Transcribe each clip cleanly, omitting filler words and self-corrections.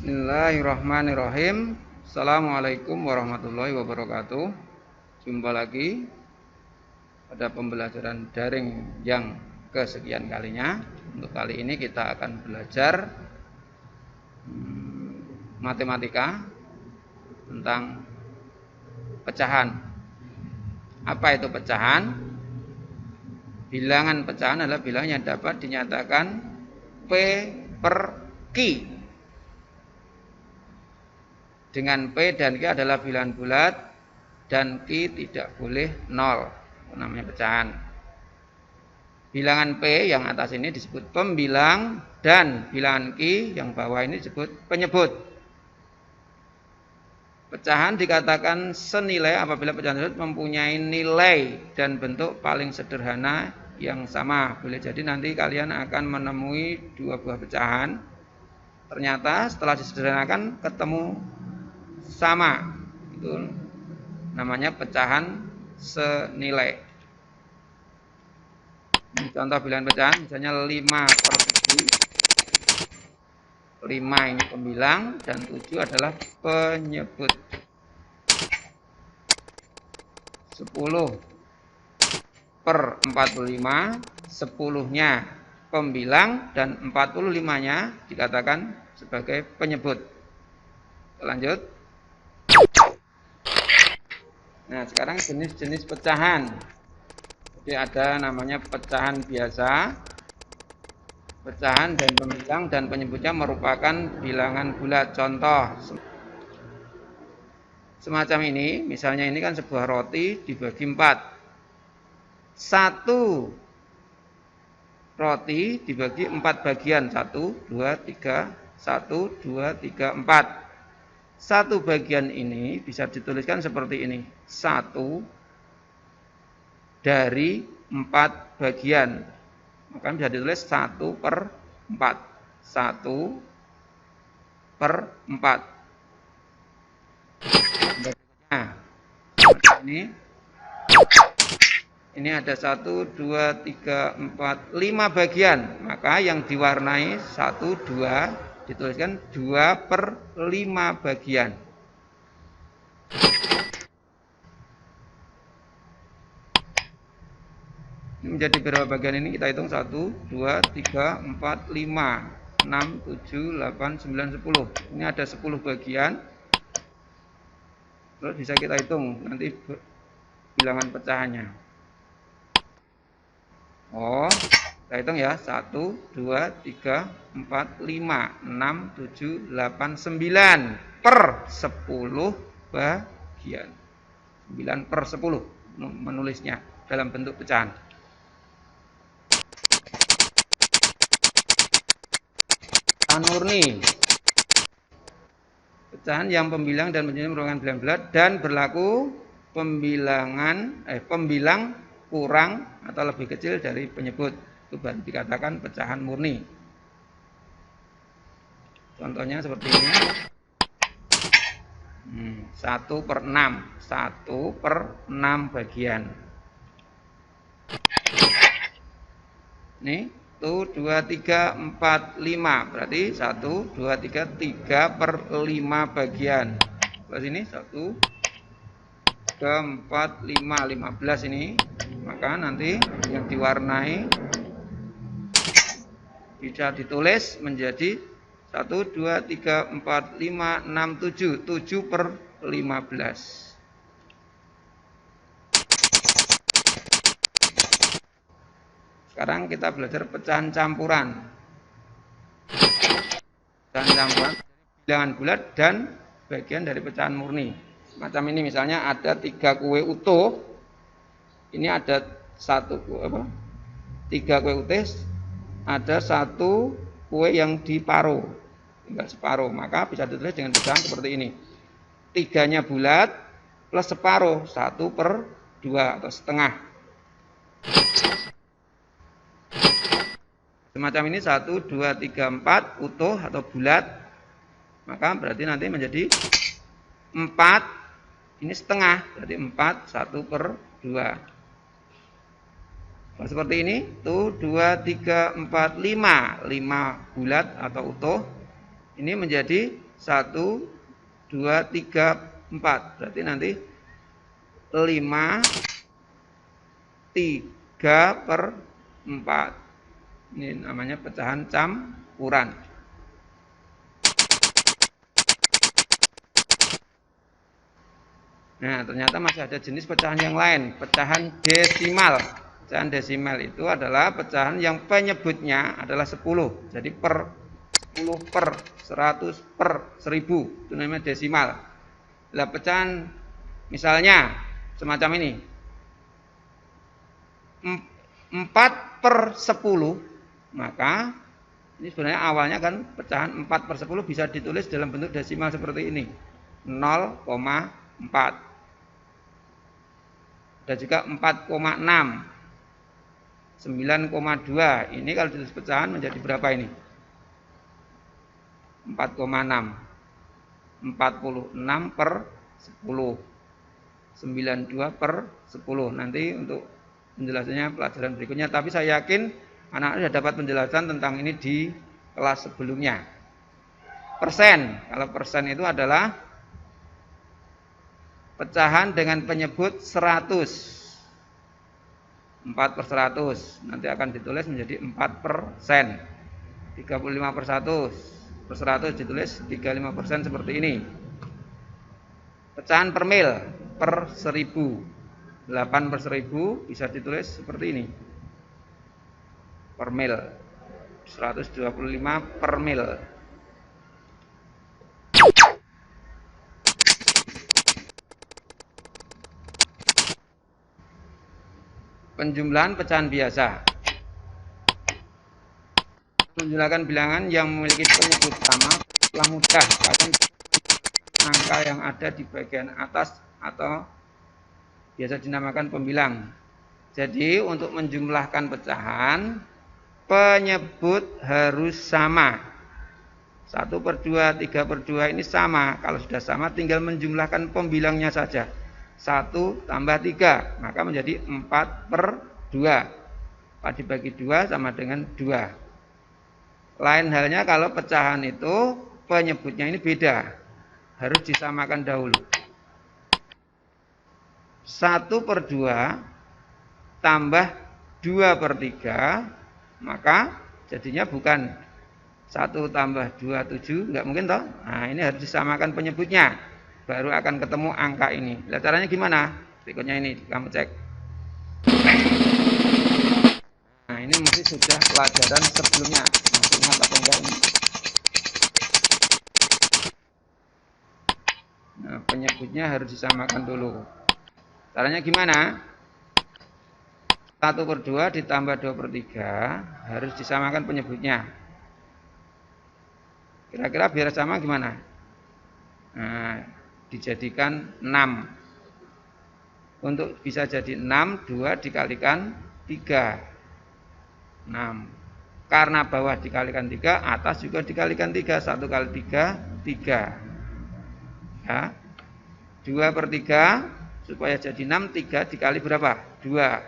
Bismillahirrahmanirrahim. Assalamualaikum warahmatullahi wabarakatuh. Jumpa lagi pada pembelajaran daring yang kesekian kalinya. Untuk kali ini kita akan belajar matematika tentang pecahan. Apa itu pecahan? Bilangan pecahan adalah bilangan yang dapat dinyatakan P per Q. Dengan P dan Q adalah bilangan bulat dan Q tidak boleh 0. Itu namanya pecahan. Bilangan P yang atas ini disebut pembilang dan bilangan Q yang bawah ini disebut penyebut. Pecahan dikatakan senilai apabila pecahan tersebut mempunyai nilai dan bentuk paling sederhana yang sama. Boleh jadi nanti kalian akan menemui dua buah pecahan. Ternyata setelah disederhanakan ketemu sama. Itu namanya pecahan senilai. Contoh bilangan pecahan misalnya 5 per 7. 5 ini pembilang dan 7 adalah penyebut. 10 per 45, 10-nya pembilang dan 45-nya dikatakan sebagai penyebut. Lanjut. Nah, sekarang jenis-jenis pecahan. Jadi ada namanya pecahan biasa. Pecahan dan pembilang dan penyebutnya merupakan bilangan bulat. Contoh semacam ini, misalnya ini kan sebuah roti dibagi 4. Satu roti dibagi 4 bagian. 1, 2, 3, 1, 2, 3, 4. Satu bagian ini bisa dituliskan seperti ini. 1 dari 4 bagian. Maka bisa ditulis 1 per 4. 1 per 4. Nah, ini ada 1, 2, 3, 4, 5 bagian. Maka yang diwarnai 1, 2 dituliskan 2 per 5 bagian. Ini menjadi berapa bagian ini? Kita hitung 1, 2, 3, 4, 5, 6, 7, 8, 9, 10. Ini ada 10 bagian. Terus bisa kita hitung nanti bilangan pecahannya. Oh, kita hitung ya. 1, 2, 3, 4, 5, 6, 7, 8, 9 per 10 bagian. 9 per 10 menulisnya dalam bentuk pecahan. Pecahan murni. Pecahan yang pembilang dan penyebut merupakan bilangan bulat dan berlaku pembilang kurang atau lebih kecil dari penyebut. Itu baru dikatakan pecahan murni. Contohnya seperti ini. 1 per 6. 1 per 6 bagian. Nih, 1, 2, 3, 4, 5. Berarti 1, 2, 3, 3 per 5 bagian. Terus ini 1, 3, 4, 5, 15 ini. Maka nanti yang diwarnai bisa ditulis menjadi 1, 2, 3, 4, 5, 6, 7. 7 per 15. Sekarang kita belajar pecahan campuran. Pecahan campuran bilangan bulat dan bagian dari pecahan murni. Macam ini misalnya ada 3 kue utuh. Ini ada 3 kue utuh, ada 1 kue yang diparuh, tinggal separuh. Maka bisa ditulis dengan pecahan seperti ini. 3-nya bulat plus separuh, 1 per 2 atau setengah. Semacam ini 1, 2, 3, 4 utuh atau bulat. Maka berarti nanti menjadi 4. Ini setengah. Berarti 4, 1 per 2. Nah, seperti ini. 1, 2, 3, 4, 5. 5 bulat atau utuh. Ini menjadi 1, 2, 3, 4. Berarti nanti 5, 3/4. Ini namanya pecahan campuran. Nah, ternyata masih ada jenis pecahan yang lain, pecahan desimal. Pecahan desimal itu adalah pecahan yang penyebutnya adalah 10. Jadi per 10 per 100 per 10. Itu namanya desimal. Lah pecahan misalnya semacam ini. 4/10, maka ini sebenarnya awalnya kan pecahan 4/10 bisa ditulis dalam bentuk desimal seperti ini. 0,4. Ada juga 4,6, 9,2. Ini kalau ditulis pecahan menjadi berapa ini? 4,6. 46/10. 92/10. Nanti untuk penjelasannya pelajaran berikutnya. Tapi saya yakin anak-anak sudah dapat penjelasan tentang ini di kelas sebelumnya. Persen. Kalau persen itu adalah pecahan dengan penyebut 100. 4/100. Nanti akan ditulis menjadi 4%. 35/100 ditulis 35% seperti ini. Pecahan per mil per 1000. 8/1000 bisa ditulis seperti ini. Per mil. 125 per mil. Penjumlahan pecahan biasa. Menjumlahkan bilangan yang memiliki penyebut sama telah mudah, bahkan angka yang ada di bagian atas atau biasa dinamakan pembilang. Jadi untuk menjumlahkan pecahan, penyebut harus sama. 1/2, 3/2 ini sama. Kalau sudah sama tinggal menjumlahkan pembilangnya saja. 1 tambah 3, maka menjadi 4/2. 4 dibagi 2 sama dengan 2. Lain halnya kalau pecahan itu penyebutnya ini beda. Harus disamakan dahulu. 1/2 tambah 2/3, maka jadinya bukan 1 tambah 2, 7, enggak mungkin toh. Nah, ini harus disamakan penyebutnya. Baru akan ketemu angka ini. Lihat caranya gimana? Berikutnya ini, kamu cek. Nah, ini mesti sudah pelajaran sebelumnya. Masih ingat atau enggak ini? Nah, penyebutnya harus disamakan dulu. Caranya gimana? 1/2 ditambah 2/3 harus disamakan penyebutnya. Kira-kira biar sama gimana? Nah, dijadikan 6. Untuk bisa jadi 6, 2 dikalikan 3. 6. Karena bawah dikalikan 3, atas juga dikalikan 3. 1 kali 3, 3. Ya. 2/3 supaya jadi 6, 3 dikali berapa? 2.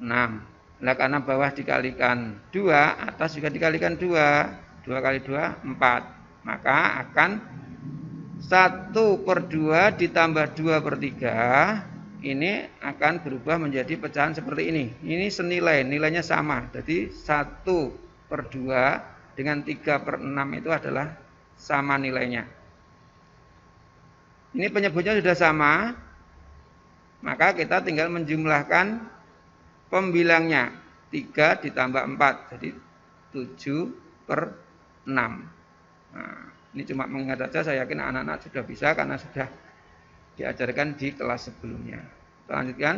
6. Nah, karena bawah dikalikan 2, atas juga dikalikan 2. 2 kali 2, 4. Maka akan 1/2 ditambah 2/3 ini akan berubah menjadi pecahan seperti ini. Ini senilai, nilainya sama. Jadi 1/2 dengan 3/6 itu adalah sama nilainya. Ini penyebutnya sudah sama, maka kita tinggal menjumlahkan pembilangnya. 3 ditambah 4, jadi 7/6. Nah, ini cuma mengingat saja, saya yakin anak-anak sudah bisa karena sudah diajarkan di kelas sebelumnya. Kita lanjutkan.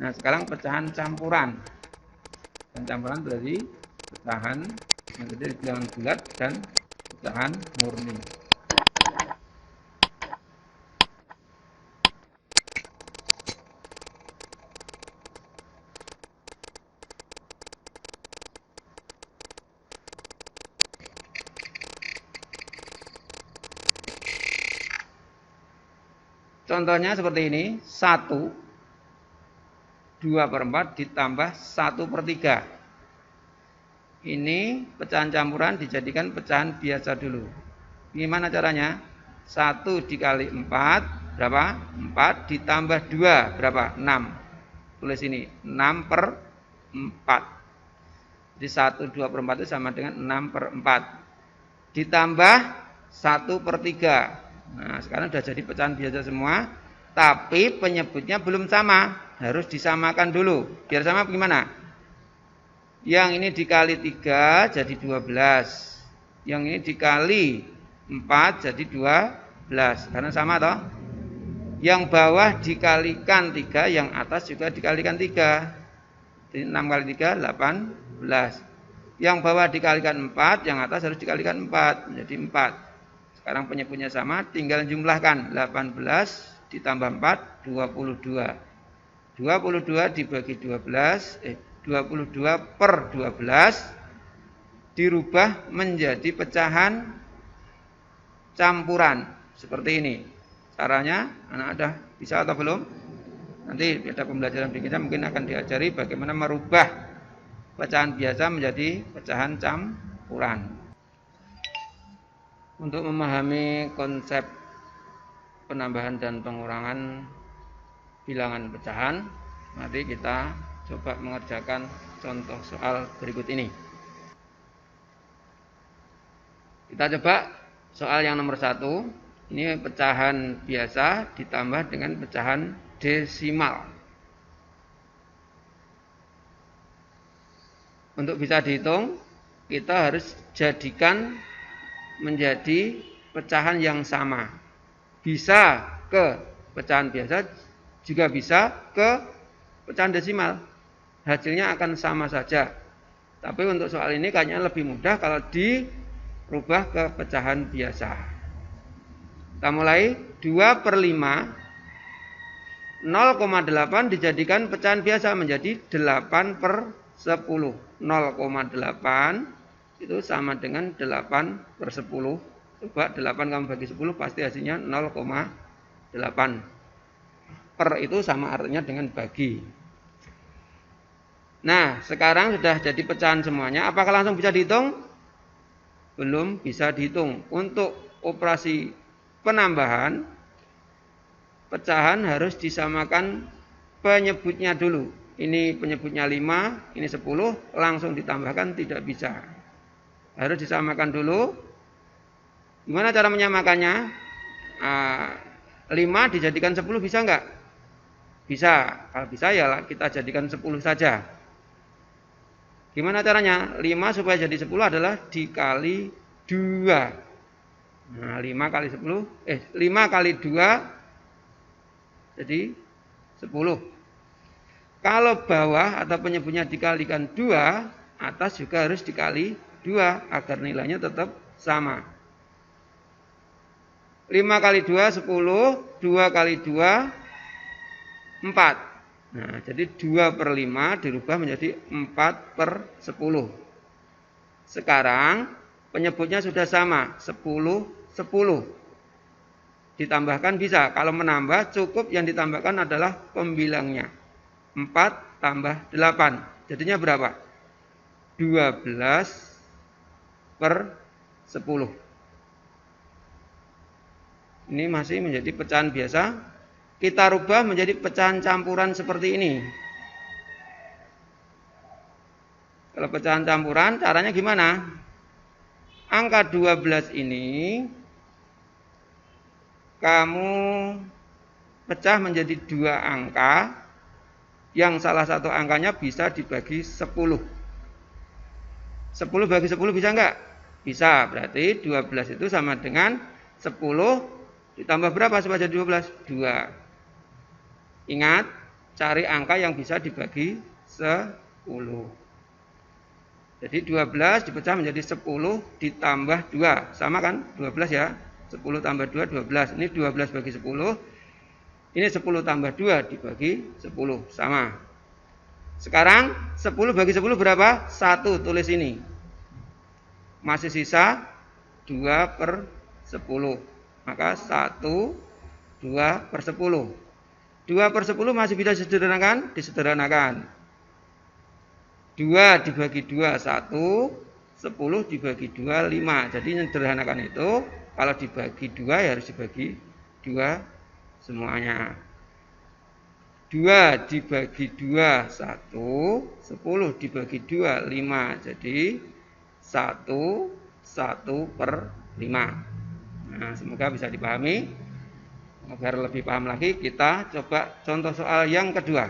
Nah, sekarang pecahan campuran. Pecahan campuran berarti pecahan yang terdiri dari bilangan bulat dan pecahan murni. Contohnya seperti ini, 1, 2/4 ditambah 1/3. ini pecahan campuran dijadikan pecahan biasa dulu. Gimana caranya? 1 dikali 4 berapa? 4 ditambah 2 berapa? 6. Tulis ini 6 per 4. Jadi 1/2 per 4 itu sama dengan 6 per 4. Ditambah 1 per 3. Nah sekarang sudah jadi pecahan biasa semua. Tapi penyebutnya belum sama. Harus disamakan dulu. Biar sama gimana? Yang ini dikali 3 jadi 12. Yang ini dikali 4 jadi 12. Karena sama toh. Yang bawah dikalikan 3, yang atas juga dikalikan 3. Jadi 6 kali 3 18. Yang bawah dikalikan 4, yang atas harus dikalikan 4 menjadi 4. Sekarang penyebutnya sama, tinggal jumlahkan 18 ditambah 4 22. 22 dibagi 12 22 per 12 dirubah menjadi pecahan campuran seperti ini. Caranya anak ada bisa atau belum? Nanti ada pembelajaran berikutnya mungkin akan diajari bagaimana merubah pecahan biasa menjadi pecahan campuran. Untuk memahami konsep penambahan dan pengurangan bilangan pecahan, mari kita coba mengerjakan contoh soal berikut ini. Kita coba soal yang nomor 1. Ini pecahan biasa ditambah dengan pecahan desimal. Untuk bisa dihitung, kita harus jadikan menjadi pecahan yang sama. Bisa ke pecahan biasa, juga bisa ke pecahan desimal. Hasilnya akan sama saja. Tapi untuk soal ini kayaknya lebih mudah kalau dirubah ke pecahan biasa. Kita mulai. 2 per 5 0,8 dijadikan pecahan biasa menjadi 8 per 10. 0,8 itu sama dengan 8 per 10. Coba 8 kamu bagi 10 pasti hasilnya 0,8. Per itu sama artinya dengan bagi. Nah sekarang sudah jadi pecahan semuanya. Apakah langsung bisa dihitung? Belum bisa dihitung. Untuk operasi penambahan pecahan harus disamakan penyebutnya dulu. Ini penyebutnya 5, ini 10, langsung ditambahkan tidak bisa. Harus disamakan dulu. Gimana cara menyamakannya? 5 dijadikan 10 bisa enggak? Bisa. Kalau bisa ya kita jadikan 10 saja. Gimana caranya? 5 supaya jadi 10 adalah dikali 2. Nah, 5 kali 2 jadi 10. Kalau bawah atau penyebutnya dikalikan 2, atas juga harus dikali 2 agar nilainya tetap sama. 5 kali 2 10, 2 kali 2 4. Nah, jadi 2 per 5 dirubah menjadi 4 per 10. Sekarang penyebutnya sudah sama, 10 ditambahkan bisa. Kalau menambah cukup yang ditambahkan adalah pembilangnya. 4 tambah 8. Jadinya berapa? 12 per 10. Ini masih menjadi pecahan biasa. Kita rubah menjadi pecahan campuran seperti ini. Kalau pecahan campuran caranya gimana? Angka 12 ini kamu pecah menjadi 2 angka, yang salah satu angkanya bisa dibagi 10. 10 bagi 10 bisa enggak? Bisa, berarti 12 itu sama dengan 10 ditambah berapa supaya jadi 12? 2. Ingat, cari angka yang bisa dibagi 10. Jadi 12 dipecah menjadi 10 ditambah 2. Sama kan? 12 ya. 10 tambah 2, 12. Ini 12 bagi 10. Ini 10 tambah 2 dibagi 10. Sama. Sekarang 10 bagi 10 berapa? 1. Tulis ini. Masih sisa 2 per 10. Maka 1, 2 per 10. 2 per 10 masih bisa disederhanakan? Disederhanakan. 2 dibagi 2, 1. 10 dibagi 2, 5. Jadi menyederhanakan itu, kalau dibagi 2 ya harus dibagi 2 semuanya. 2 dibagi 2, 1. 10 dibagi 2, 5. Jadi 1/5. Nah, semoga bisa dipahami. Agar lebih paham lagi, kita coba contoh soal yang kedua.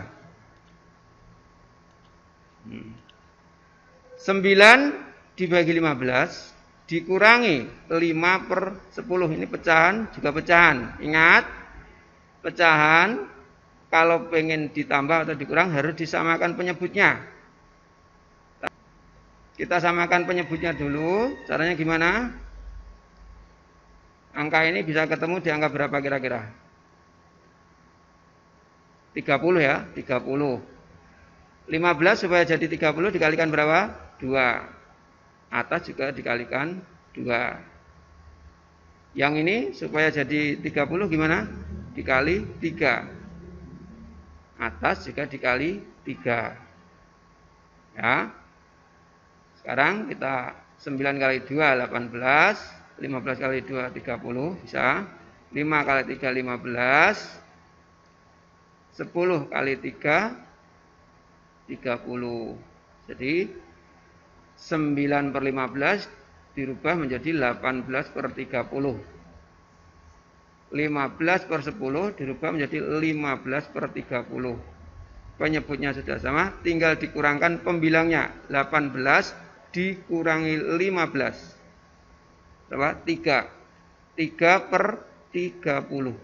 9 dibagi 15 dikurangi 5/10. Ini pecahan, juga pecahan. Ingat, pecahan kalau pengen ditambah atau dikurang harus disamakan penyebutnya. Kita samakan penyebutnya dulu. Caranya gimana? Angka ini bisa ketemu di angka berapa kira-kira? 30 ya, 30. 15 supaya jadi 30 dikalikan berapa? 2. Atas juga dikalikan 2. Yang ini supaya jadi 30 gimana? Dikali 3. Atas juga dikali 3. Ya. Sekarang kita 9 kali 2, 18. 15 kali 2, 30. Bisa. 5 kali 3, 15. 10 kali 3, 30. Jadi 9/15 dirubah menjadi 18/30. 15/10 dirubah menjadi 15/30. Penyebutnya sudah sama, tinggal dikurangkan pembilangnya. 18 dikurangi 15. Berapa? 3. 3/30.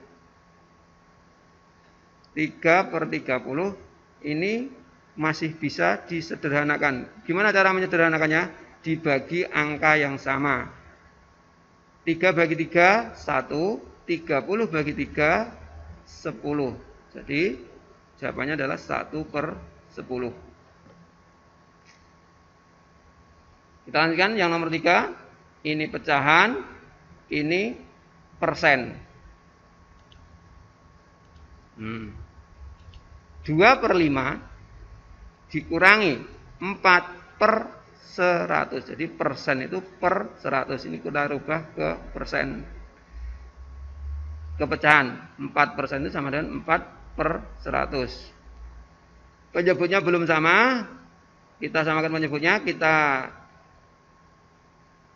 3/30 ini masih bisa disederhanakan. Gimana cara menyederhanakannya? Dibagi angka yang sama. 3 bagi 3, 1. 30 bagi 3, 10. Jadi jawabannya adalah 1/10. Kita lanjutkan yang nomor 3. Ini pecahan, ini persen. 2/5 dikurangi 4/100. Jadi persen itu per 100. Ini kita rubah ke persen. Kepecahan 4% itu sama dengan 4/100. Penyebutnya belum sama. Kita samakan penyebutnya. Kita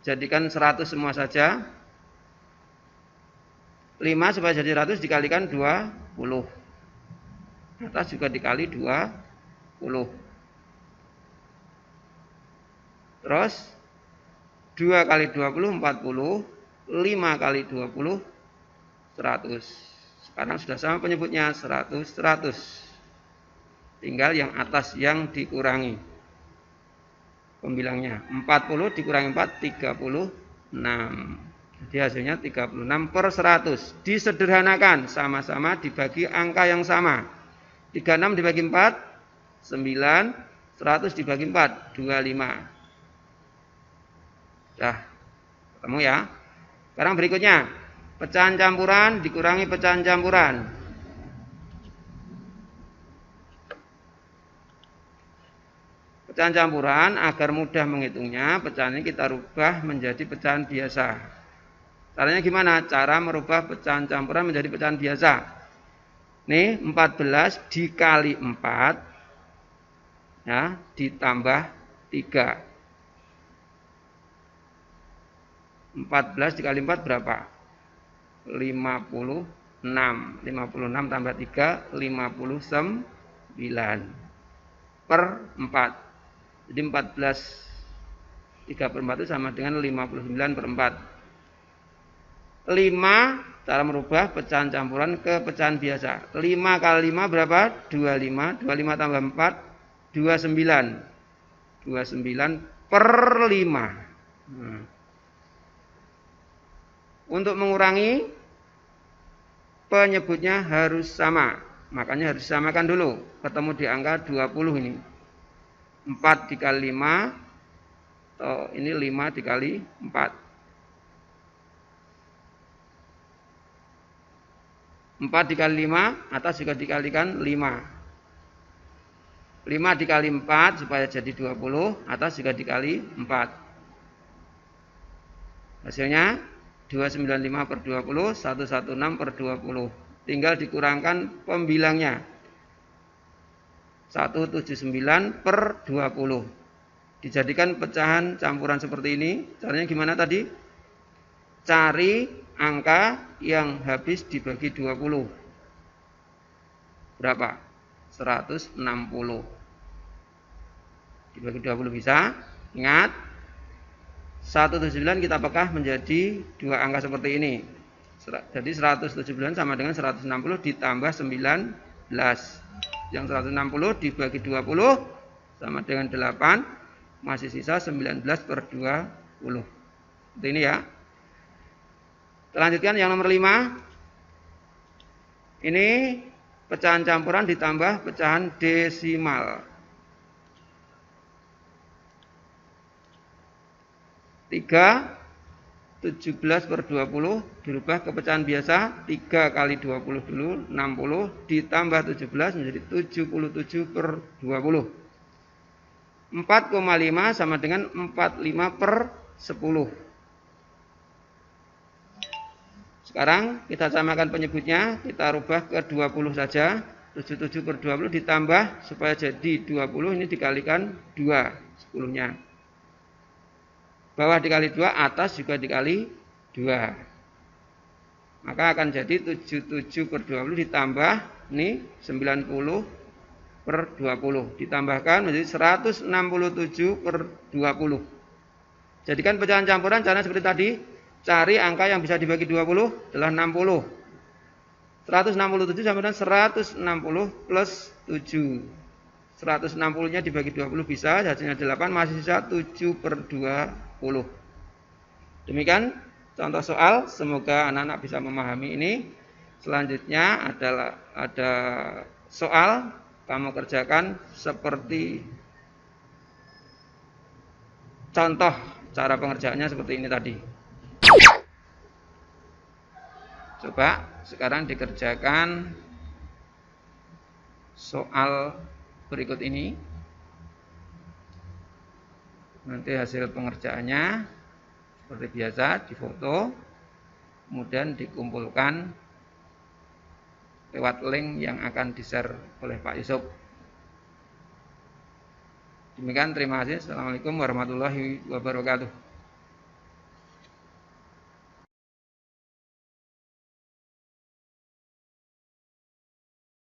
jadikan 100 semua saja. 5 supaya jadi 100 dikalikan 20. Atas juga dikali 20. Terus 2 kali 20, 40. 5 kali 20, 100. Sekarang sudah sama penyebutnya, 100, 100. Tinggal yang atas yang dikurangi pembilangnya. 40 dikurangi 4, 36. Jadi hasilnya 36/100. Disederhanakan, sama-sama dibagi angka yang sama. 36 dibagi 4, 9. 100 dibagi 4, 25. Dah, ketemu ya. Sekarang berikutnya, pecahan campuran dikurangi pecahan campuran. Pecahan campuran, agar mudah menghitungnya, pecahan ini kita rubah menjadi pecahan biasa. Caranya gimana? Cara merubah pecahan campuran menjadi pecahan biasa. Nih, 14 dikali 4 ya, ditambah 3. 14 dikali 4 berapa? 56. 56 tambah 3, 59/4. Jadi 14 3/4 itu sama dengan 59/4. 5, cara merubah pecahan campuran ke pecahan biasa. 5 kali 5 berapa? 25. 25 tambah 4, 29. 29/5. Untuk mengurangi, penyebutnya harus sama. Makanya harus disamakan dulu. Ketemu di angka 20 ini. 4 dikali 5. Oh, ini 5 dikali 4. 4 dikali 5, atas juga dikalikan 5. 5 dikali 4 supaya jadi 20, atas juga dikali 4. Hasilnya 295 per 20, 116 per 20. Tinggal dikurangkan pembilangnya. 179 per 20. Dijadikan pecahan campuran seperti ini. Caranya gimana tadi? Cari angka yang habis dibagi 20. Berapa? 160. Dibagi 20 bisa. Ingat, 179 kita pekah menjadi dua angka seperti ini. Jadi 179 sama dengan 160 ditambah 19. Yang 160 dibagi 20 sama dengan 8. Masih sisa 19 per 20. Seperti ini ya. Kita lanjutkan yang nomor 5. Ini pecahan campuran ditambah pecahan desimal. 17 per 20 dirubah ke pecahan biasa. 3 kali 20 dulu, 60 ditambah 17 menjadi 77 per 20. 4,5 sama dengan 45 per 10. Sekarang kita samakan penyebutnya, kita rubah ke 20 saja. 77 per 20 ditambah supaya jadi 20, ini dikalikan 2 10-nya. Bawah dikali 2, atas juga dikali 2. Maka akan jadi 77 per 20 ditambah ini 90 per 20. Ditambahkan menjadi 167 per 20. Jadikan pecahan campuran caranya seperti tadi. Cari angka yang bisa dibagi 20 adalah 60. 167 sama dengan 160 plus 7. 160-nya dibagi 20 bisa, hasilnya 8, masih sisa 7 per 20. Demikian contoh soal, semoga anak-anak bisa memahami ini. Selanjutnya ada soal, kamu kerjakan seperti contoh cara pengerjaannya seperti ini tadi. Coba sekarang dikerjakan soal berikut ini. Nanti hasil pengerjaannya seperti biasa difoto, kemudian dikumpulkan lewat link yang akan di-share oleh Pak Yusuf. Demikian, terima kasih. Assalamualaikum warahmatullahi wabarakatuh.